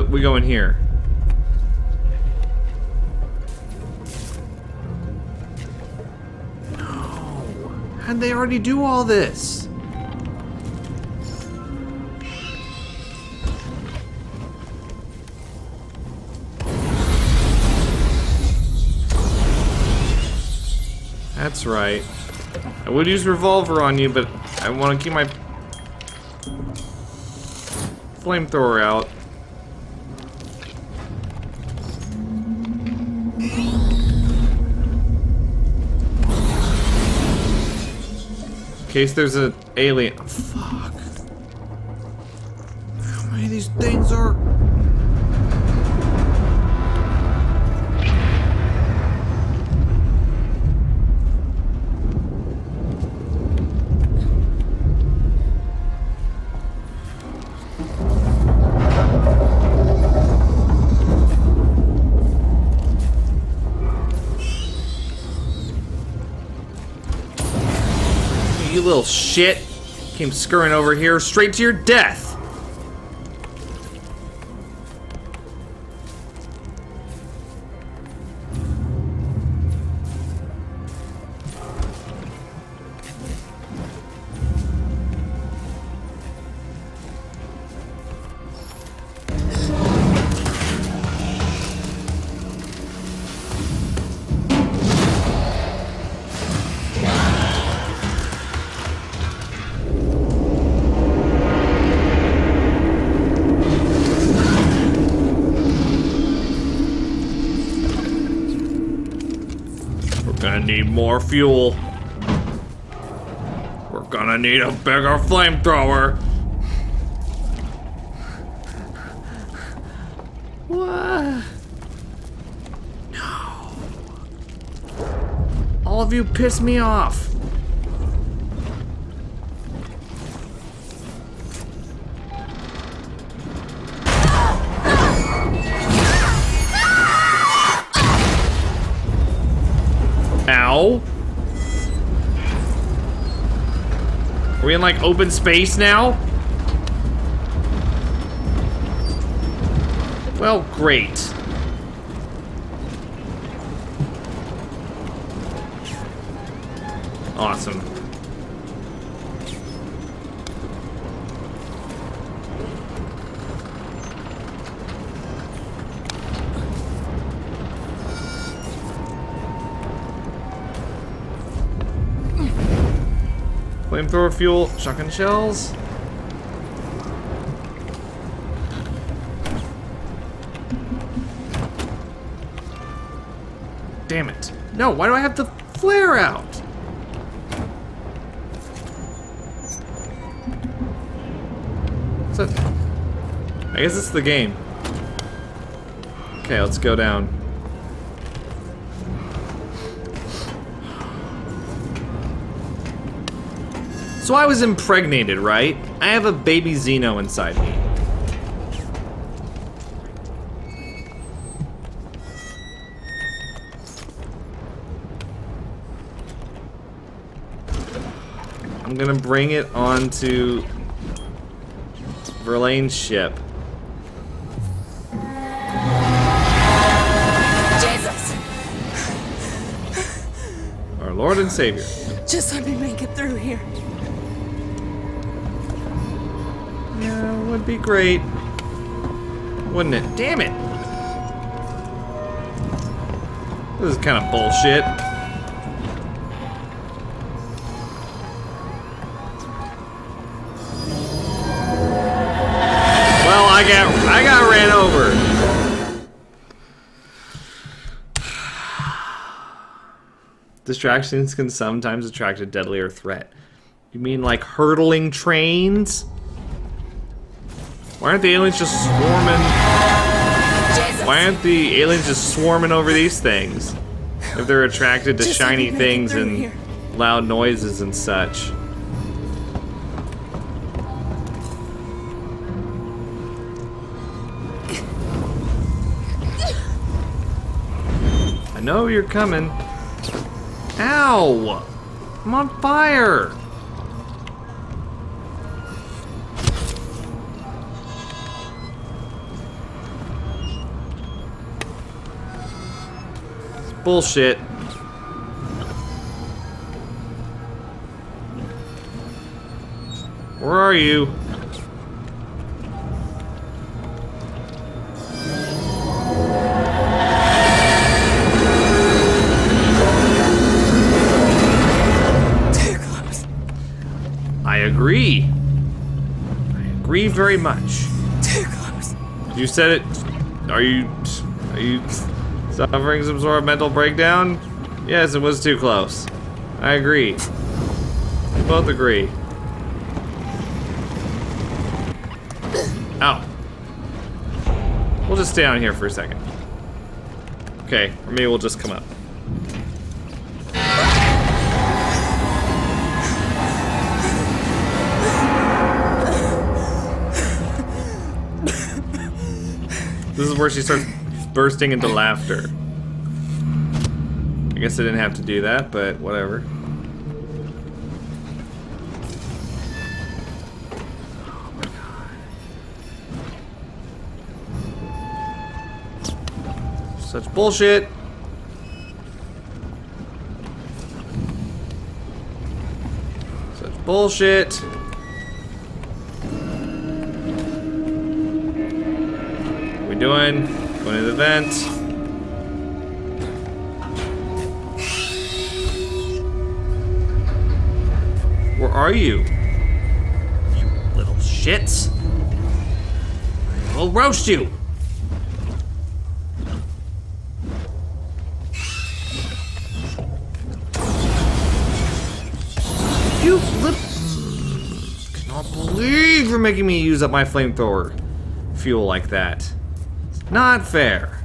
we go in here? No. How'd they already do all this? That's right. I would use revolver on you, but I want to keep my flamethrower out. In case there's an alien. Oh, fuck. How many of these things are? You little shit. Came scurrying over here straight to your death. Gonna need more fuel. We're gonna need a bigger flamethrower. What? No. All of you piss me off. Ow. Are we in like open space now? Well, great. Awesome. Flamethrower fuel, shotgun shells. Damn it. No, why do I have the flare out? So, I guess it's the game. Okay, let's go down. So I was impregnated, right? I have a baby Xeno inside me. I'm gonna bring it onto Verlaine's ship. Jesus! Our Lord and Savior. Just let me make it through here. Yeah, would be great. Wouldn't it? Damn it! This is kind of bullshit. Well, I got ran over. Distractions can sometimes attract a deadlier threat. You mean like hurtling trains? Why aren't the aliens just swarming? Why aren't the aliens just swarming over these things? If they're attracted to shiny things and loud noises and such. I know you're coming. Ow! I'm on fire! Bullshit. Where are you? Too close. I agree. I agree very much. Too close. You said it. Are you suffering some sort of mental breakdown? Yes, it was too close. I agree. We both agree. Ow. We'll just stay down here for a second. Okay, or maybe we'll just come up. This is where she starts bursting into laughter. I guess I didn't have to do that, but whatever. Such bullshit. Such bullshit. What are we doing? Going to the vent. Where are you? You little shits. We'll roast you. You flip. Cannot believe you're making me use up my flamethrower fuel like that. It's not fair.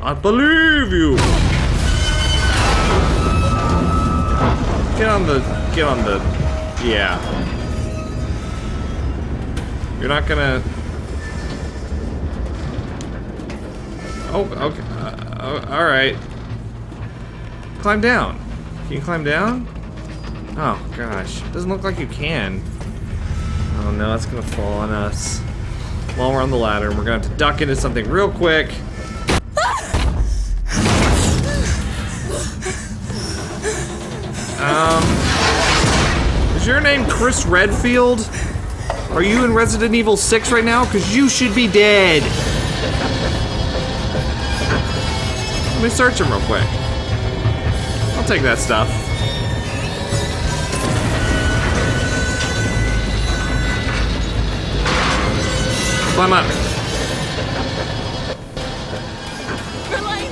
I believe you. Get on the, yeah. You're not gonna. Oh, okay. All right. Climb down. Can you climb down? Oh gosh, doesn't look like you can. Oh no, that's gonna fall on us. While we're on the ladder, we're gonna have to duck into something real quick. Is your name Chris Redfield? Are you in Resident Evil 6 right now? Because you should be dead. Let me search him real quick. I'll take that stuff. Climb up. Verlaine!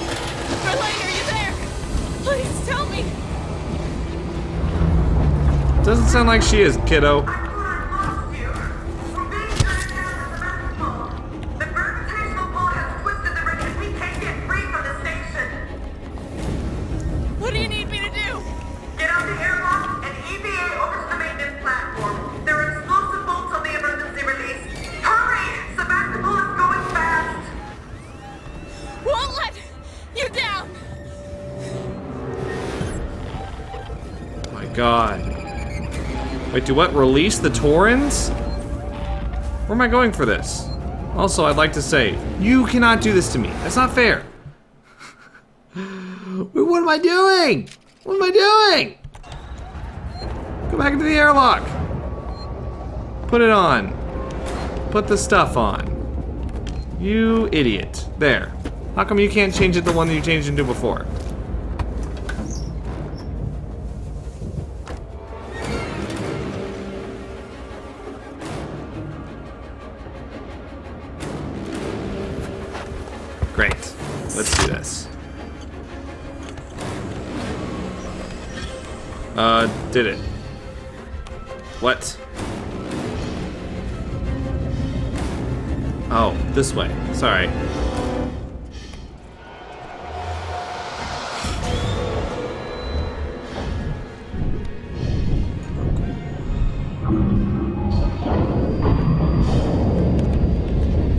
Verlaine, are you there? Please tell me! Doesn't sound like she is, kiddo. What do you need me to do? Get out the airlock and EVA over to the maintenance platform. There are explosive bolts on the emergency release. Hurry! Sebastopol is going fast! Won't let you down! Oh my god. Wait, do what? Release the Torrens? Where am I going for this? Also, I'd like to say, you cannot do this to me. That's not fair. Wait, what am I doing? What am I doing? Go back into the airlock. Put it on. Put the stuff on. You idiot. There. How come you can't change it the one that you changed into before? Great. Let's do this. Did it. What? Oh, this way. Sorry.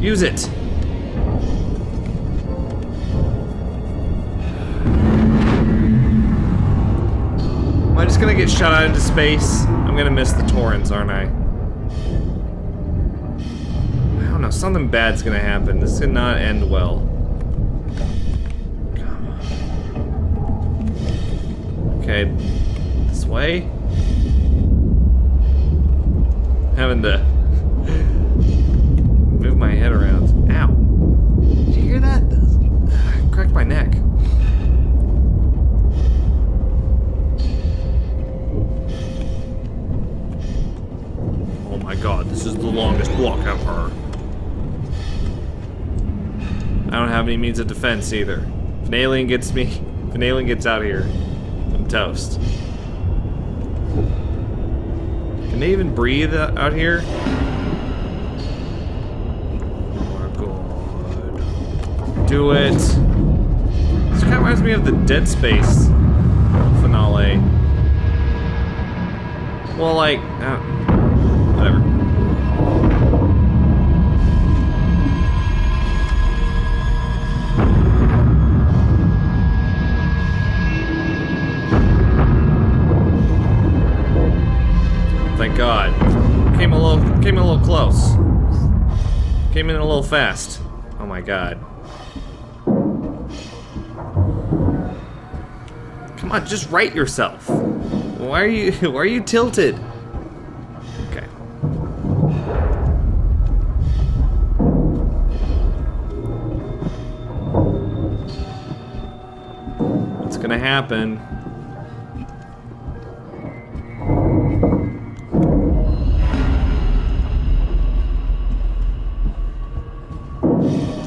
Use it. Am I just gonna get shot out into space? I'm gonna miss the Torrens, aren't I? something bad's gonna happen. This did not end well. Come on. Okay, this way. Having to move my head around. Ow! Did you hear that? Cracked my neck. Oh my god, this is the longest walk ever. I don't have any means of defense either. If an alien gets out here, I'm toast. Can they even breathe out here? Oh my god. Do it. This kind of reminds me of the Dead Space finale. Well, like, whatever. Thank God. Came a little close. Came in a little fast. Oh my God. Come on, just right yourself. Why are you tilted? Okay. What's gonna happen?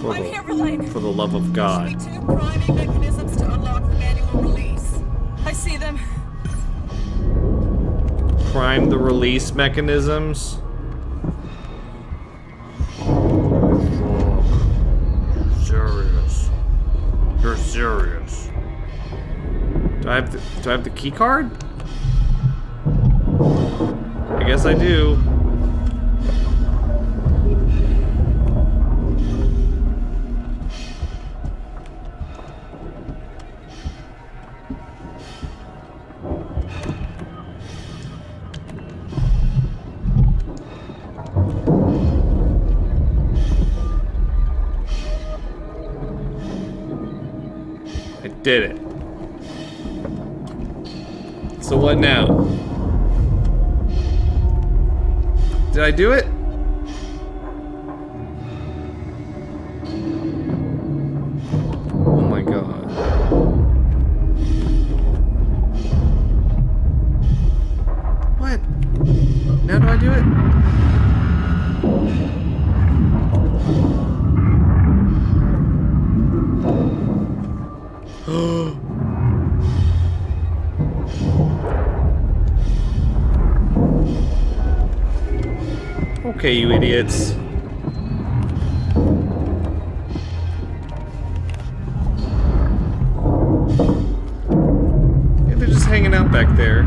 I'm here, Verlaine. For the love of God. There should be 2 priming mechanisms to unlock the manual release. I see them. Prime the release mechanisms. Serious. You're serious. Do I have the key card? I guess I do. I did it. So what now? Did I do it? Oh my God. What? Now do I do it? Okay, you idiots. Yeah, they're just hanging out back there.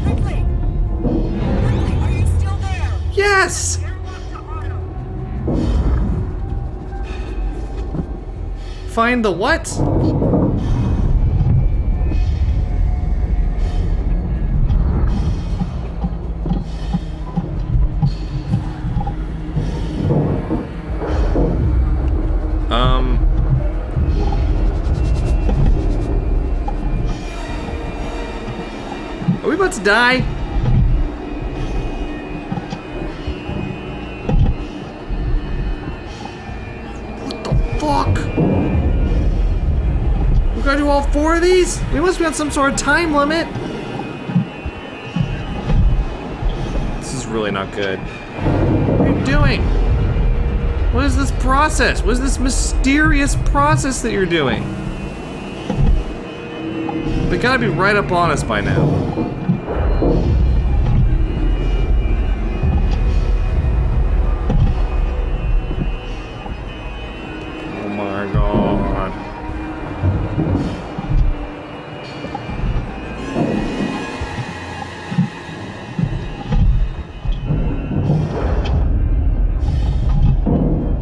Ripley! Ripley, are you still there? Yes! Find the what? Are we about to die? What the fuck? We gotta do all 4 of these? We must be on some sort of time limit. This is really not good. What are you doing? What is this process? What is this mysterious process that you're doing? They gotta be right up on us by now. Oh my God.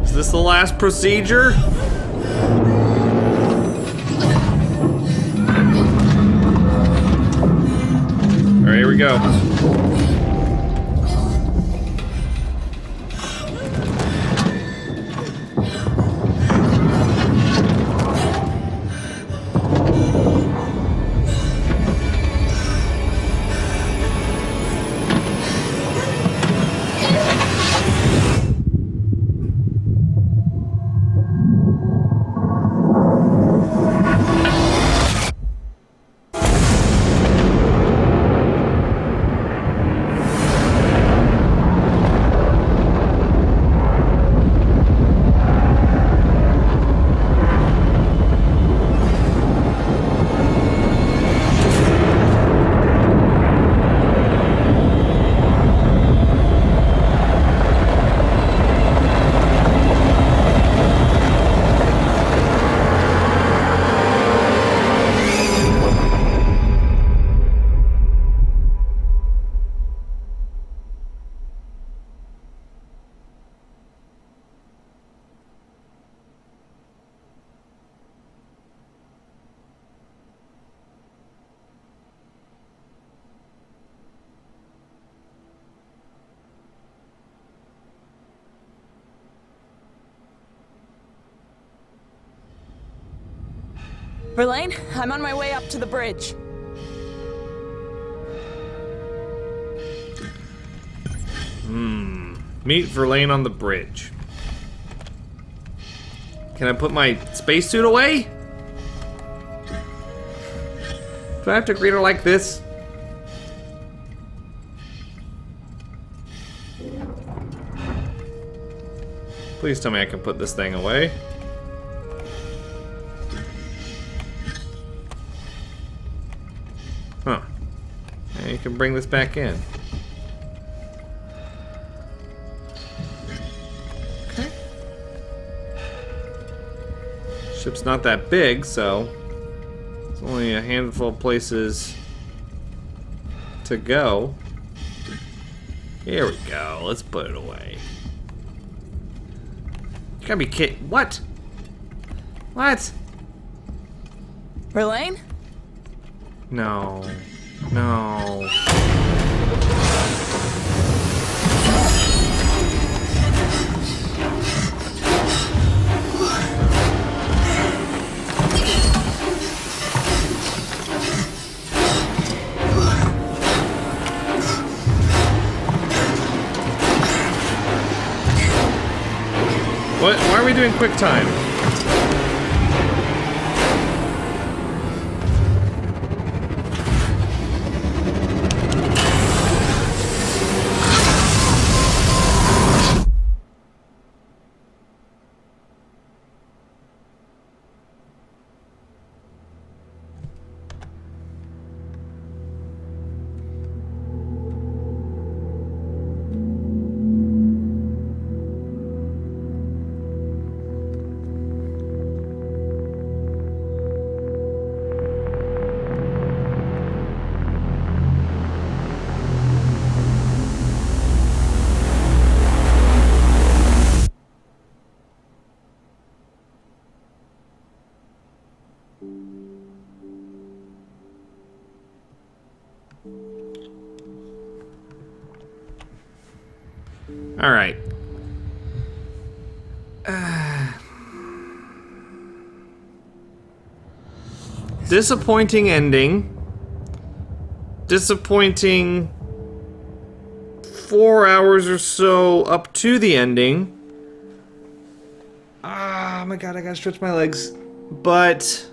Is this the last procedure? Alright, here we we go. Verlaine, I'm on my way up to the bridge. Meet Verlaine on the bridge. Can I put my spacesuit away? Do I have to greet her like this? Please tell me I can put this thing away. Huh. And you can bring this back in. Okay. Ship's not that big, so there's only a handful of places to go. Here we go. Let's put it away. You gotta be kidding. What? What? Verlaine? No. No. What? Why are we doing quick time? All right. Disappointing ending. Disappointing 4 hours or so up to the ending. Ah, my god, I gotta stretch my legs. But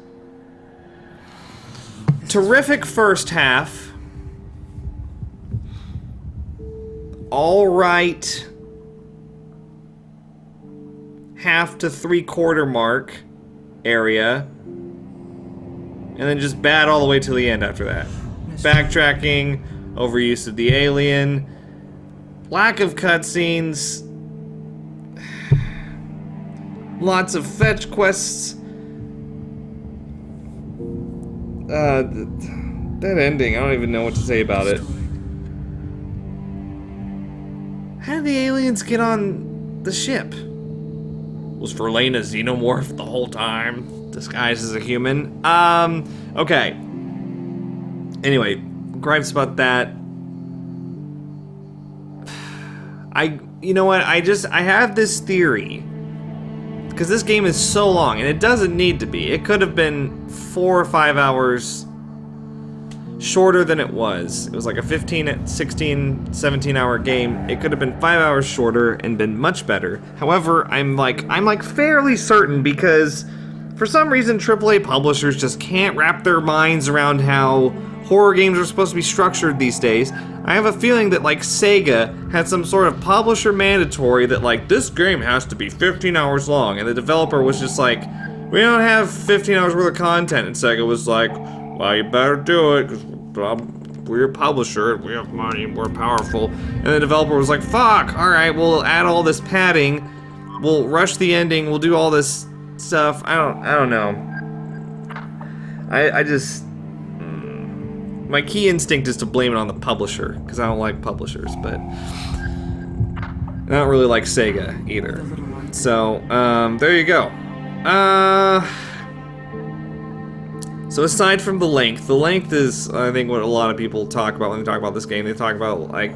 terrific first half. All right. Half to 3/4 mark area. And then just bad all the way to the end after that. Backtracking, overuse of the alien, lack of cutscenes, lots of fetch quests. That ending, I don't even know what to say about it. How did the aliens get on the ship? Was Verlaine a xenomorph the whole time, disguised as a human? Okay. Anyway, gripes about that. you know what? I have this theory. Because this game is so long, and it doesn't need to be. It could have been 4 or 5 hours shorter than it was. It was like a 15, 16, 17 hour game. It could have been 5 hours shorter and been much better. However, I'm like fairly certain, because for some reason AAA publishers just can't wrap their minds around how horror games are supposed to be structured these days. I have a feeling that like Sega had some sort of publisher mandatory that like this game has to be 15 hours long, and the developer was just like, we don't have 15 hours worth of content, and Sega was like, well, you better do it because we're a publisher, we have money, we're powerful. And the developer was like, fuck, all right, we'll add all this padding, we'll rush the ending, we'll do all this stuff. I don't know. I just. My key instinct is to blame it on the publisher, because I don't like publishers, but I don't really like Sega either. So, there you go. So aside from the length is, I think, what a lot of people talk about when they talk about this game. They talk about, like,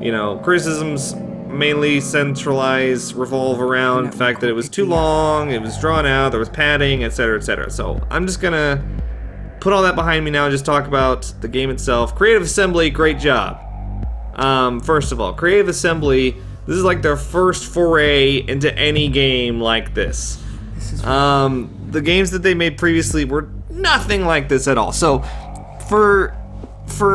you know, criticisms mainly revolve around the fact that it was too long, it was drawn out, there was padding, etc., etc. So, I'm just gonna put all that behind me now and just talk about the game itself. Creative Assembly, great job. First of all, Creative Assembly, this is like their first foray into any game like this. The games that they made previously were nothing like this at all. So, for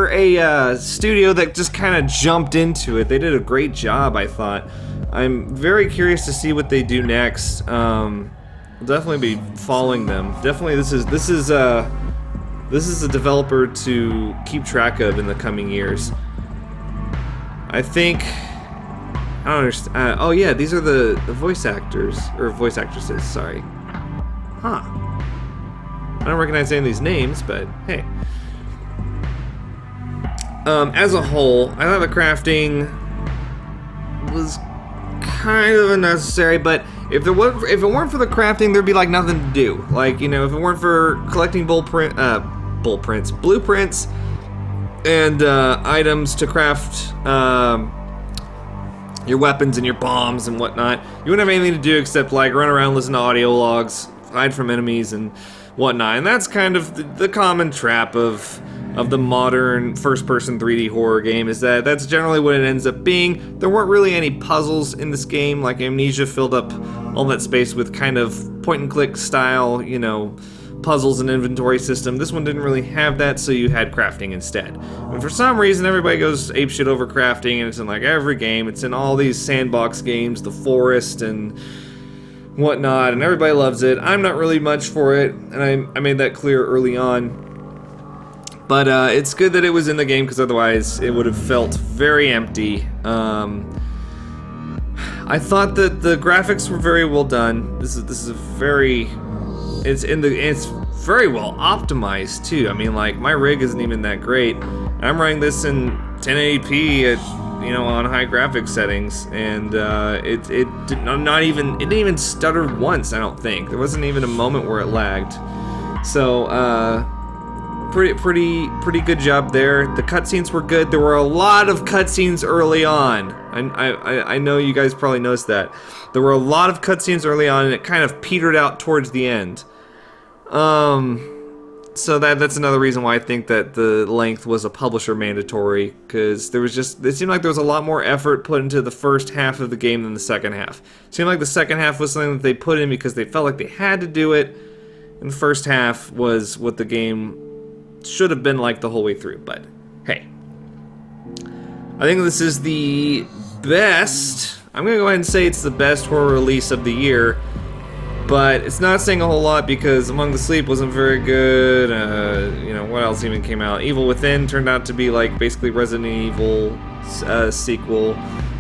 a studio that just kind of jumped into it, they did a great job, I thought. I'm very curious to see what they do next. I'll definitely be following them. Definitely, this is a developer to keep track of in the coming years. I think, I don't understand. Oh yeah, these are the voice actors, or voice actresses, sorry. Huh. I don't recognize any of these names, but hey. As a whole, I thought the crafting was kind of unnecessary, but if it weren't for the crafting, there'd be like nothing to do. Like, you know, if it weren't for collecting blueprints and items to craft your weapons and your bombs and whatnot, you wouldn't have anything to do except like run around, listen to audio logs, hide from enemies and whatnot. And that's kind of the common trap of the modern first-person 3D horror game, is that that's generally what it ends up being. There weren't really any puzzles in this game. Like Amnesia filled up all that space with kind of point-and-click style, you know, puzzles and inventory system. This one didn't really have that, so you had crafting instead. And for some reason, everybody goes apeshit over crafting, and it's in like every game. It's in all these sandbox games, The Forest and whatnot, and everybody loves it. I'm not really much for it, and I made that clear early on. But it's good that it was in the game, because otherwise it would have felt very empty. I thought that the graphics were very well done. This is a very, it's very well optimized too. I mean, like, my rig isn't even that great. I'm running this in 1080p at, you know, on high graphics settings, and it didn't even stutter once. I don't think there wasn't even a moment where it lagged. So pretty good job there. The cutscenes were good. There were a lot of cutscenes early on. I know you guys probably noticed that. There were a lot of cutscenes early on, and it kind of petered out towards the end. So that's another reason why I think that the length was a publisher mandatory, because it seemed like there was a lot more effort put into the first half of the game than the second half. It seemed like the second half was something that they put in because they felt like they had to do it, and the first half was what the game should have been like the whole way through. But hey, I think this is the best. I'm gonna go ahead and say it's the best horror release of the year, but it's not saying a whole lot because Among the Sleep wasn't very good. You know, what else even came out? Evil Within turned out to be like basically Resident Evil sequel.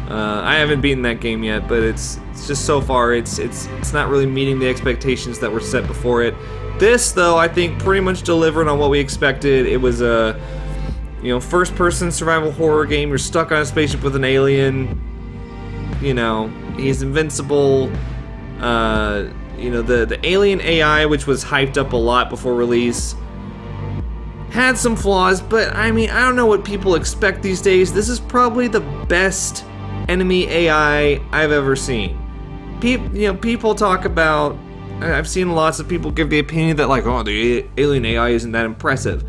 I haven't beaten that game yet, but it's just so far it's not really meeting the expectations that were set before it. This, though, I think pretty much delivered on what we expected. It was a, you know, first-person survival horror game. You're stuck on a spaceship with an alien. You know, he's invincible. You know, the alien AI, which was hyped up a lot before release, had some flaws, but I mean, I don't know what people expect these days. This is probably the best enemy AI I've ever seen. People talk about. I've seen lots of people give the opinion that like, oh, the alien AI isn't that impressive.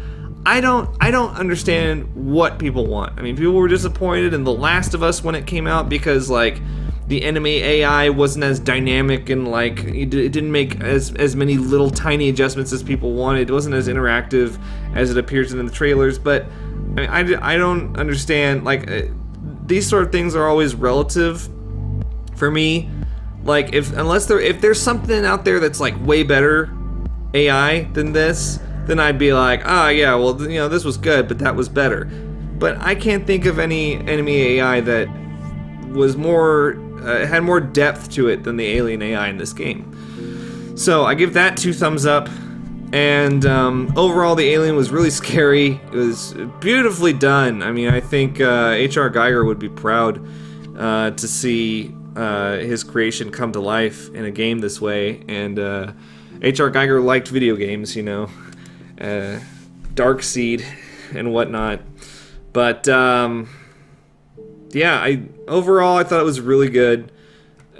I don't understand what people want. I mean, people were disappointed in The Last of Us when it came out because like the enemy AI wasn't as dynamic and like it didn't make as many little tiny adjustments as people wanted. It wasn't as interactive as it appears in the trailers. But I mean, I don't understand. Like these sort of things are always relative for me. Like if there's something out there that's like way better AI than this, then I'd be like, oh yeah, well this was good, but that was better. But I can't think of any enemy AI that was more had more depth to it than the alien AI in this game. So I give that 2 thumbs up. And overall, the alien was really scary. It was beautifully done. I mean, I think H.R. Geiger would be proud to see his creation come to life in a game this way. And H.R. Geiger liked video games, Darkseid and whatnot. But yeah, overall I thought it was really good.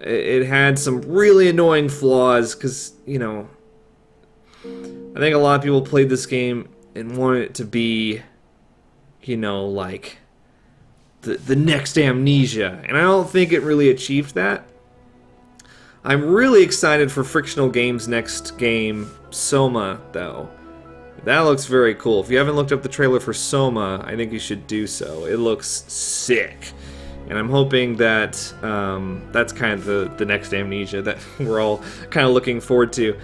It had some really annoying flaws because I think a lot of people played this game and wanted it to be, like the next Amnesia, and I don't think it really achieved that. I'm really excited for Frictional Games' next game, Soma, though. That looks very cool. If you haven't looked up the trailer for Soma, I think you should do so. It looks sick. And I'm hoping that that's kind of the next Amnesia that we're all kind of looking forward to.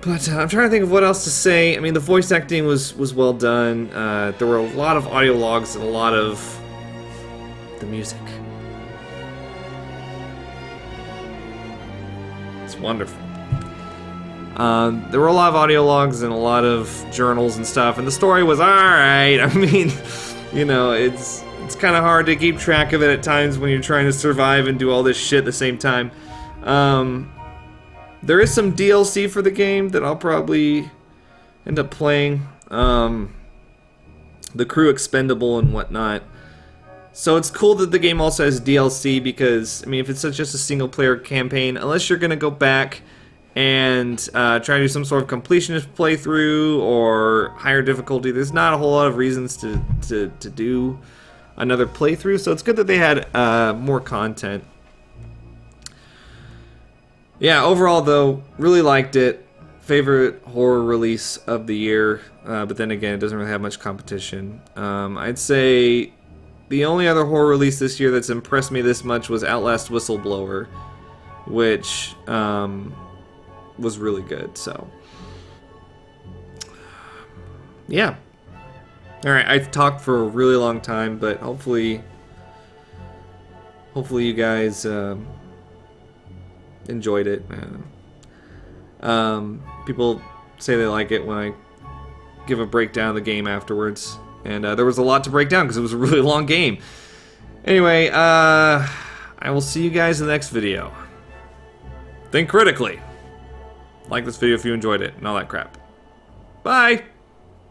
But I'm trying to think of what else to say. I mean, the voice acting was well done. There were a lot of audio logs and a lot of the music. It's wonderful. There were a lot of audio logs and a lot of journals and stuff, and the story was alright. I mean, it's kind of hard to keep track of it at times when you're trying to survive and do all this shit at the same time. There is some DLC for the game that I'll probably end up playing. The Crew Expendable and whatnot. So it's cool that the game also has DLC because, I mean, if it's just a single-player campaign, unless you're going to go back and try to do some sort of completionist playthrough or higher difficulty, there's not a whole lot of reasons to do another playthrough. So it's good that they had more content. Yeah, overall though, really liked it. Favorite horror release of the year, but then again, it doesn't really have much competition. I'd say the only other horror release this year that's impressed me this much was Outlast Whistleblower, which was really good, so. Yeah. Alright, I've talked for a really long time, but hopefully you guys enjoyed it. People say they like it when I give a breakdown of the game afterwards, and there was a lot to break down because it was a really long game. Anyway, I will see you guys in the next video. Think critically. Like this video if you enjoyed it and all that crap. Bye!